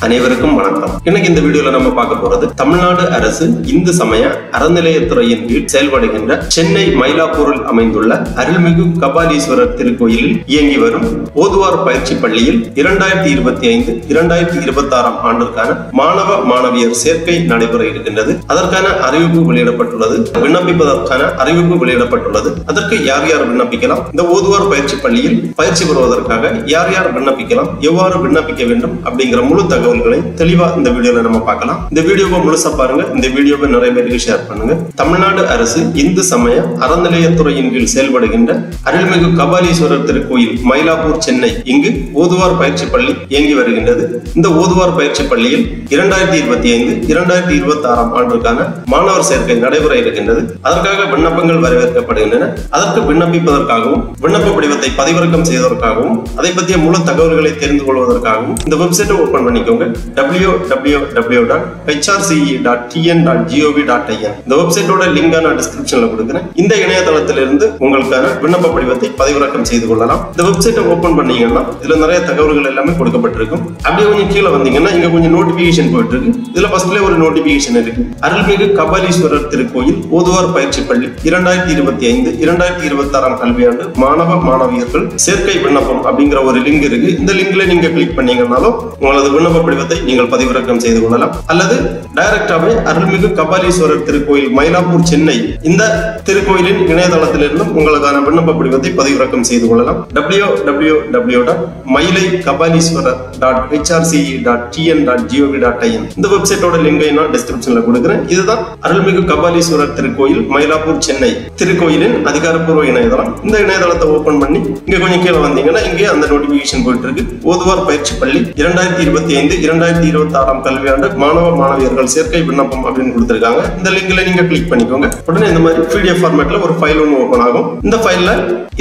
அனைவருக்கும் வணக்கம். இன்னைக்கு இந்த வீடியோல நம்ம பார்க்க போறது தமிழ்நாடு அரசு இந்து சமய அறநிலையத்துறையின் கீழ் செயல்படுகின்ற சென்னை மயிலாப்பூரில் அமைந்துள்ள அருள்மிகு கபாலீஸ்வரர் திருக்கோயிலில் இயங்கி வரும் ஓதுவார் பயிற்சி பள்ளியில் 2025-2026 ஆண்டிற்கான மாணவ மாணவியர் சேர்க்கை நடைபெற இருக்கின்றது. அதற்கான அறிவிப்பு வெளியிடப்பட்டுள்ளது. விண்ணப்பிப்பதற்கான அறிவிப்பு வெளியிடப்பட்டுள்ளது. அதற்கு யார் யார் விண்ணப்பிக்கலாம், இந்த ஓதுவார் பயிற்சி பள்ளியில் பயிற்சி பெறுவதற்காக யார் யார் விண்ணப்பிக்கலாம், எவ்வாறு விண்ணப்பிக்க வேண்டும் அப்படிங்கிற முழு தகவல்களை தெளிவா இந்த வீடியோல நம்ம பார்க்கலாம். இந்த வீடியோவை முழுசா பாருங்க. இந்த வீடியோவை நிறைய பேருக்கு ஷேர் பண்ணுங்க. தமிழ்நாடு அரசு இந்து சமய அறநிலையத்துறையின் கீழ் செயல்படுகின்ற அருள்மிகு கபாலீஸ்வரர் திருக்கோயில் மயிலாப்பூர் சென்னை இங்கு ஓதுவார் பயிற்சி பள்ளி இயங்கி வருகின்றது. இந்த ஓதுவார் பயிற்சி பள்ளியில் 2025-2026 ஆண்டிற்கான மாணவர் சேர்க்கை நடைபெற இருக்கின்றது. அதற்காக விண்ணப்பங்கள் வரவேற்கப்படுகின்றன. அதற்கு விண்ணப்பிப்பதற்காகவும் விண்ணப்ப படிவத்தை பதிவிறக்கம் செய்வதற்காகவும் அதை பற்றிய முழு தகவல்களை தெரிந்து கொள்வதற்காகவும் இந்த வெப்சைட்டை ஓபன் பண்ணிக்கோங்க. www.hrce.tn.gov.in இந்த வெப்சைட்டோட லிங்கை நான் டிஸ்கிரிப்ஷன்ல கொடுக்கிறேன். இந்த இணையதளத்திலிருந்து உங்களுக்கான விண்ணப்ப படிவத்தை பதிவிறக்கம் செய்து கொள்ளலாம். இந்த வெப்சைட்டை ஓபன் பண்ணீங்கன்னா இதுல நிறைய தகவல்கள் எல்லாமே கொடுக்கப்பட்டிருக்கும். அப்படியே கொஞ்சம் கீழே வந்தீங்கன்னா இங்க கொஞ்சம் நோட்டிபிகேஷன் போயிட்டு இருக்கு. இதுல ஃபர்ஸ்ட்ல ஒரு நோட்டிபிகேஷன் இருக்கு. அருள்மிகு கபாலீஸ்வரர் திருக்கோயில் ஓதுவார் பயிற்சி பள்ளி 2025-2026 கல்வியாண்டு மாணவ மாணவியர்கள் சேர்க்கை விண்ணப்பம் அப்படிங்கிற ஒரு லிங்க் இருக்கு. இந்த லிங்க்ல நீங்க கிளிக் பண்ணீங்கன்னாலும் உங்களது விண்ணப்ப படிவத்தை நீங்கள் பதிவிறக்கம் செய்து கொள்ளலாம். அல்லது டைரக்டாவே அருள்மிகு கபாலீஸ்வரர் திருக்கோயில் மயிலாப்பூர் சென்னை இந்த திருக்கோயிலின் இணையதளத்திலிருந்து உங்களுக்கான விண்ணப்ப படிவத்தை பதிவிறக்கம் செய்து கொள்ளலாம். www.mailaikabalishwarar.hrce.tn.gov.in இந்த வெப்சைட்டோட லிங்கை நான் டிஸ்கிரிப்ஷன்ல கொடுக்கிறேன். இதுதான் அருள்மிகு கபாலீஸ்வரர் திருக்கோயில் மயிலாப்பூர் சென்னை திருக்கோயிலின் அதிகாரப்பூர்வ இணையதளம். இந்த இணையதளத்தை ஓபன் பண்ணி இங்க கொஞ்சம் கீழே வந்தீங்கன்னா இங்கே அந்த நோட்டிபிகேஷன் போயிட்டு இருக்கு. ஓதுவார் பயிற்சி பள்ளி 2025-2026 கல்வியாண்டு மாணவ மாணவியர்கள் சேர்க்கை விண்ணப்பம் அப்படின்னு கொடுத்திருக்காங்க. இந்த லிங்க்ல நீங்க கிளிக் பண்ணிக்கோங்க. உடனே இந்த மாதிரி PDF ஃபார்மேட்ல ஒரு ஃபைல் ஒன்று ஓபன் ஆகும். இந்த ஃபைல்ல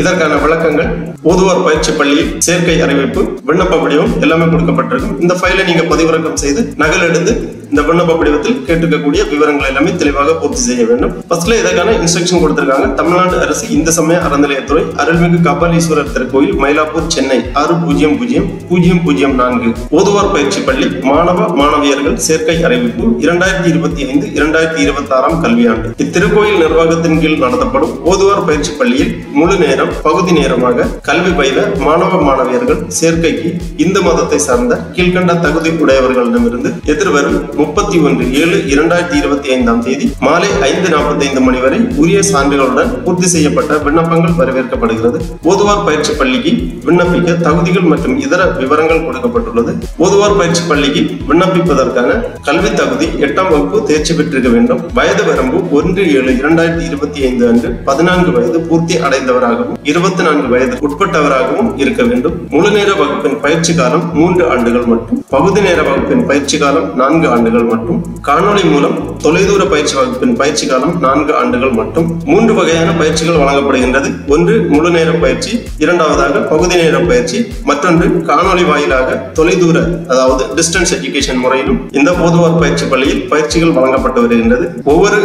இதற்கான விளக்கங்கள், ஓதுவார் பயிற்சி பள்ளியில் சேர்க்கை அறிவிப்பு, விண்ணப்ப படிவம் எல்லாமே கொடுக்கப்பட்டிருக்கும். இந்த ஃபைலை நீங்க பதிவிறக்கம் செய்து நகல் எடுத்து இந்த விண்ணப்ப படிவத்தில் கேட்டுக்கக்கூடிய விவரங்கள் எல்லாமே தெளிவாக பூர்த்தி செய்ய வேண்டும். ஃபர்ஸ்ட்ல இதற்கான இன்ஸ்ட்ரக்ஷன் கொடுத்திருக்காங்க. தமிழ்நாடு அரசு இந்து சமய அறநிலையத்துறை அருள்மிகு கபாலீஸ்வரர் திருக்கோயில் மயிலாப்பூர் சென்னை 600004 ஓதுவார் பயிற்சி பள்ளி மாணவ மாணவியர்கள் சேர்க்கை அறிவிப்பு 2025-2026 கல்வியாண்டு. இத்திருக்கோயில் நிர்வாகத்தின் கீழ் நடத்தப்படும் ஓதுவார் பயிற்சி பள்ளியில் முழு நேரம் பகுதி நேரமாக கல்வி பயில மாணவ மாணவியர்கள் சேர்க்கைக்கு இந்து மதத்தை சார்ந்த கீழ்கண்ட தகுதி உடையவர்களிடமிருந்து எதிர்வரும் 31/7/2025 மாலை 5:45 மணி வரை உரிய சான்றுகளுடன் பூர்த்தி செய்யப்பட்ட விண்ணப்பங்கள் வரவேற்கப்படுகிறது. ஓதுவார் பயிற்சி பள்ளிக்கு விண்ணப்பிக்க தகுதிகள் மற்றும் இதர விவரங்கள் கொடுக்கப்பட்டுள்ளது. ஓதுவார் பயிற்சி பள்ளிக்கு விண்ணப்பிப்பதற்கான கல்வி தகுதி 8ஆம் வகுப்பு தேர்ச்சி பெற்றிருக்க வேண்டும். வயது வரம்பு 1/7/2025 அன்று 14 வயது பூர்த்தி அடைந்தவராகவும் 24 வயது உட்பட்டவராகவும் இருக்க வேண்டும். முழு நேர வகுப்பின் பயிற்சி காலம் 3 ஆண்டுகள் மற்றும் பகுதி நேர வகுப்பின் பயிற்சி காலம் 4 ஆண்டுகள் மற்றும் காணொலி மூலம் தொலைதூர பயிற்சி வகுப்பின் பயிற்சி காலம் 4 ஆண்டுகள் மற்றும் 3 வகையான பயிற்சிகள் வழங்கப்படுகின்றது. ஒன்று முழு நேர பயிற்சி, இரண்டாவதாக பகுதி நேர பயிற்சி, மற்றொன்று காணொலி வாயிலாக தொலைதூர அதாவது டிஸ்டன்ஸ் எஜுகேஷன் முறையிலும் இந்த ஓதுவார் பயிற்சி பள்ளியில் பயிற்சிகள் வழங்கப்பட்டு வருகின்றது. ஒவ்வொரு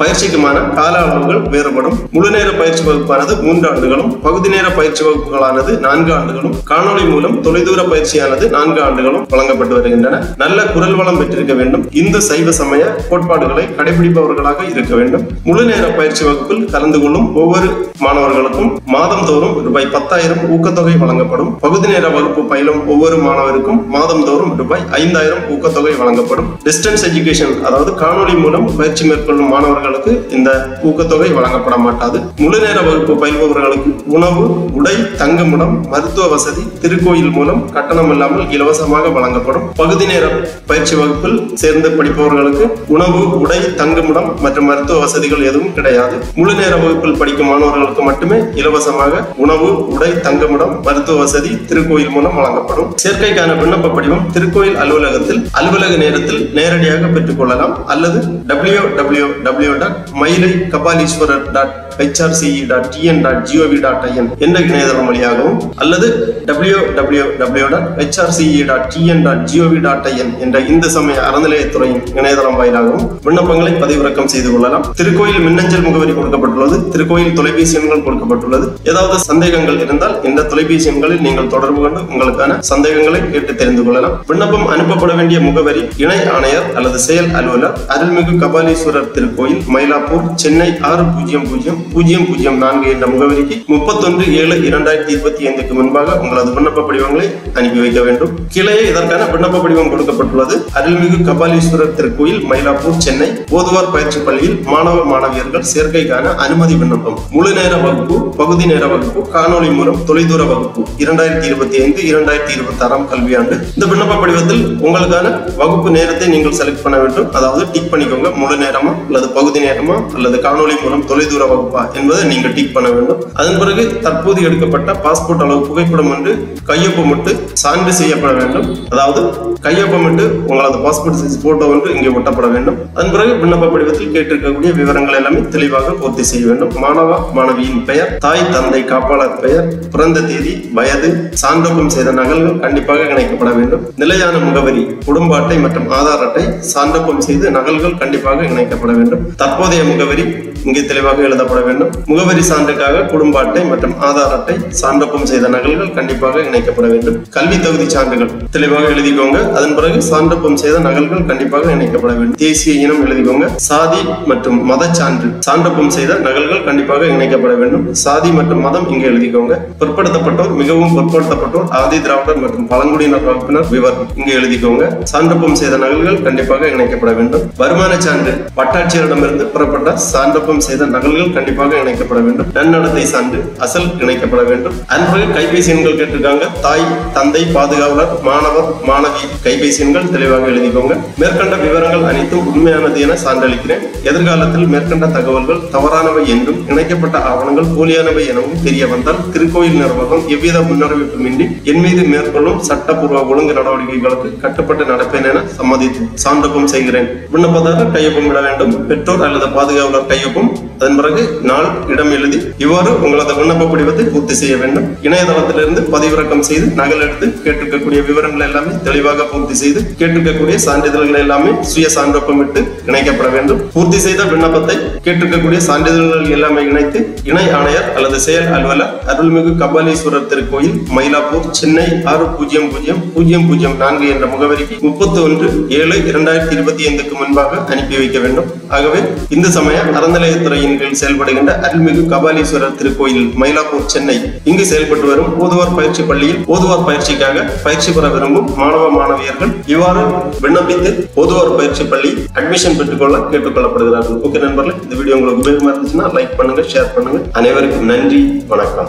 பயிற்சிக்குமான கால அளவுகள் வேறுபடும். முழு நேர பயிற்சி வகுப்பானது 3 ஆண்டுகளும், பகுதி நேர பயிற்சி வகுப்புகளானது 4 ஆண்டுகளும், காணொலி மூலம் தொலைதூர பயிற்சியானது 4 ஆண்டுகளும் வழங்கப்பட்டு வருகின்றன. நல்ல குரல் வளம் பெற்றிருக்க வேண்டும். இந்து சைவ சமய கோட்பாடுகளை கடைபிடிப்பவர்களாக இருக்க வேண்டும். முழு நேர பயிற்சி வகுப்பில் கலந்து கொள்ளும் ஒவ்வொரு மாணவர்களுக்கும் மாதம் தோறும் ரூபாய் 10,000 ஊக்கத்தொகை வழங்கப்படும். பகுதி நேர வகுப்பு பயிலும் ஒவ்வொரு மாணவருக்கும் மாதம் தோறும் ரூபாய் 5,000 ஊக்கத்தொகை வழங்கப்படும். டிஸ்டன்ஸ் எஜுகேஷன் அதாவது காணொலி மூலம் பயிற்சி மேற்கொள்ளும் மாணவர்களுக்கு இந்த ஊக்கத்தொகை வழங்கப்பட மாட்டாது. முழு நேர வகுப்பு பயில்பவர்களுக்கு உணவு, உடை, தங்குமிடம், மருத்துவ வசதி திருக்கோயில் மூலம் கட்டணம் இல்லாமல் இலவசமாக வழங்கப்படும். பகுதி நேர பயிற்சி வகுப்பில் சேர்ந்து படிப்பவர்களுக்கு உணவு, உடை, தங்குமிடம் மற்றும் மருத்துவ வசதிகள் எதுவும் கிடையாது. முழு நேர வகுப்பில் படிக்கும் மாணவர்களுக்கு மட்டுமே இலவசமாக உணவு, உடை, தங்குமிடம், மருத்துவ வசதி திருக்கோயில் மூலம் வழங்கப்படும். சேர்க்கைக்கான விண்ணப்ப படிவம் திருக்கோயில் அலுவலகத்தில் அலுவலக நேரத்தில் நேரடியாக பெற்றுக் கொள்ளலாம் அல்லது www.mailaikabalishwarar.hrce www.hrce.tn.gov.in என்ற இணையதளம் வழியாகவும் அல்லது www.hrce.tn.gov.in என்ற இந்து சமய அறநிலையத்துறையின் இணையதளம் வாயிலாகவும் விண்ணப்பங்களை பதிவிறக்கம் செய்து கொள்ளலாம். திருக்கோயில் மின்னஞ்சல் முகவரி கொடுக்கப்பட்டுள்ளது. திருக்கோயில் தொலைபேசி எண்கள் கொடுக்கப்பட்டுள்ளது. ஏதாவது சந்தேகங்கள் இருந்தால் இந்த தொலைபேசி எண்களில் நீங்கள் தொடர்பு கொண்டு உங்களுக்கான சந்தேகங்களை கேட்டு தெரிந்து கொள்ளலாம். விண்ணப்பம் அனுப்பப்பட வேண்டிய முகவரி இணை ஆணையர் அல்லது செயல் அலுவலர், அருள்மிகு கபாலீஸ்வரர் திருக்கோயில், மயிலாப்பூர், சென்னை 600004 என்ற முகவரிக்கு 31/7/2025 முன்பாக உங்களது விண்ணப்ப படிவங்களை அனுப்பி வைக்க வேண்டும். கீழே இதற்கான விண்ணப்ப படிவம் கொடுக்கப்பட்டுள்ளது. அருள்மிகு கபாலீஸ்வரர் திருக்கோயில், மயிலாப்பூர், சென்னை ஓதுவார் பயிற்சி பள்ளியில் மாணவ மாணவியர்கள் சேர்க்கைக்கான அனுமதி விண்ணப்பம். முழு நேர வகுப்பு, பகுதி நேர வகுப்பு, காணொலி மூலம் தொலைதூர வகுப்பு 2025-2026 கல்வியாண்டு. இந்த விண்ணப்ப படிவத்தில் உங்களுக்கான வகுப்பு நேரத்தை நீங்கள் செலக்ட் பண்ண வேண்டும். அதாவது டிக் பண்ணிக்கோங்க. முழு நேரமா அல்லது பகுதி நேரமா அல்லது காணொலி மூலம் தொலைதூர வகுப்பா என்பதை நீங்க டிக் பண்ண வேண்டும். அதன் பிறகு தற்போது எடுக்கப்பட்ட பாஸ்போர்ட் அளவு புகைப்படம் ஒன்று கையொப்பமிட்டு சான்று செய்யப்பட வேண்டும். அதாவது கையொப்பமிட்டு உங்களது பாஸ்போர்ட் சைஸ் போட்டோ ஒன்று இங்கே ஒட்டப்பட வேண்டும். அதன் பிறகு விண்ணப்ப படிவத்தில் கேட்டிருக்கக்கூடிய விவரங்கள் எல்லாமே தெளிவாக பூர்த்தி செய்ய வேண்டும். மாணவ மாணவியின் பெயர், தாய் தந்தை காப்பாளர் பெயர், பிறந்த தேதி, வயது, சான்றொப்பம் செய்த நகல்கள் கண்டிப்பாக இணைக்கப்பட வேண்டும். நிலையான முகவரி, குடும்ப அட்டை மற்றும் ஆதார் அட்டை, சான்றொப்பம் செய்து நகல்கள் கண்டிப்பாக இணைக்கப்பட வேண்டும். தற்போதைய முகவரி இங்கே தெளிவாக எழுதப்பட வேண்டும். முகவரி சான்றுக்காக குடும்ப அட்டை மற்றும் ஆதார் அட்டை, சான்றொப்பம் செய்த நகல்கள் கண்டிப்பாக இணைக்கப்பட வேண்டும். கல்வி தகுதி சான்றுகள் தெளிவாக எழுதிக்கோங்க. அதன் பிறகு சான்றொப்பம் செய்த நகல்கள் கண்டிப்பாக இணைக்கப்பட வேண்டும். தேசிய இனம் எழுதிக்கோங்க. சாதி மற்றும் மத சான்று, சான்றொப்பம் செய்த நகல்கள் கண்டிப்பாக இணைக்கப்பட வேண்டும். சாதி மற்றும் மதம் இங்கே எழுதிக்கோங்க. பிற்படுத்தப்பட்டோர், மிகவும் பிற்படுத்தப்பட்டோர், ஆதி திராவிடர் மற்றும் பழங்குடியினர் வகுப்பினர் விவரம் இங்கே எழுதிக்கோங்க. சான்றொப்பம் செய்த நகல்கள் கண்டிப்பாக இணைக்கப்பட வேண்டும். வருமான சான்று, வட்டாட்சியரிடமிருந்து பெறப்பட்ட சான்றொப்பம் செய்த நகல்கள் கண்டிப்பாக இணைக்கப்பட வேண்டும். நன்னடத்தை சான்று அசல் இணைக்கப்பட வேண்டும். அதன் பிறகு கைபேசி எண்கள் கேட்டிருக்காங்க. தாய் தந்தை பாதுகாவலர், மாணவர் மாணவி கைபேசி எண்கள் தெளிவாக எழுதிக்கோங்க. மேற்கண்ட விவரங்கள் அனைத்தும் உண்மையானது என சான்றளிக்கிறேன். எதிர்காலத்தில் மேற்கண்ட தகவல்கள் தவறானவை என்றும் இணைக்கப்பட்ட ஆவணங்கள் போலியானவை எனவும் தெரிய வந்தால் திருக்கோயில் நிர்வாகம் எவ்வித முன்னறிவிப்புமின்றி என் மீது மேற்கொள்ளும் சட்டப்பூர்வ ஒழுங்கு நடவடிக்கைகளுக்கு கட்டுப்பட்டு நடப்பேன் என சம்மதித்து சான்றொப்பம் செய்கிறேன். விண்ணப்பதாரர் கையொப்பம் விட வேண்டும். பெற்றோர் அல்லது பாதுகாவலர் கையொப்பம். அதன் பிறகு நாள், இடம் எழுதி இவ்வாறு உங்களது விண்ணப்ப படிவத்தை பூர்த்தி செய்ய வேண்டும். இணையதளத்திலிருந்து பதிவிறக்கம் செய்து நகல் எடுத்து கேட்டிருக்கக்கூடிய விவரங்கள் எல்லாமே தெளிவாக பூர்த்தி செய்து கேட்டிருக்கக்கூடிய சான்றிதழ்கள் எல்லாமே சுய சான்றொப்பமிட்டு இணைக்கப்பட வேண்டும். பூர்த்தி செய்த விண்ணப்பத்தை கேட்டிருக்கக்கூடிய சான்றிதழ்கள் எல்லாமே இணைத்து இணை ஆணையர் அல்லது செயல் அலுவலர், அருள்மிகு கபாலீஸ்வரர் திருக்கோயில், மயிலாப்பூர், சென்னை 600004 என்ற முகவரிக்கு 31/7/2025 முன்பாக அனுப்பி வைக்க வேண்டும். ஆகவே இந்து சமய அறநிலையத்துறையின் கீழ் செயல்படுகின்ற அருள்மிகு கபாலீஸ்வரர் திருக்கோயில், மயிலாப்பூர், சென்னை இங்கு செயல்பட்டு வரும் ஓதுவார் பயிற்சி பள்ளியில் ஓதுவார் பயிற்சிக்காக பயிற்சி பெற விரும்பும் மாணவ மாணவியர்கள் இவ்வாறு விண்ணப்பித்து ஓதுவார் பயிற்சி பள்ளி அட்மிஷன் பெற்றுக்கொள்ள கேட்டுக்கொள்ளப்படுகிறார்கள். ஓகே நண்பர்களே, இந்த வீடியோ உங்களுக்கு உபயோகமா இருந்துச்சுன்னா லைக் பண்ணுங்க, ஷேர் பண்ணுங்க. அனைவருக்கும் நன்றி, வணக்கம்.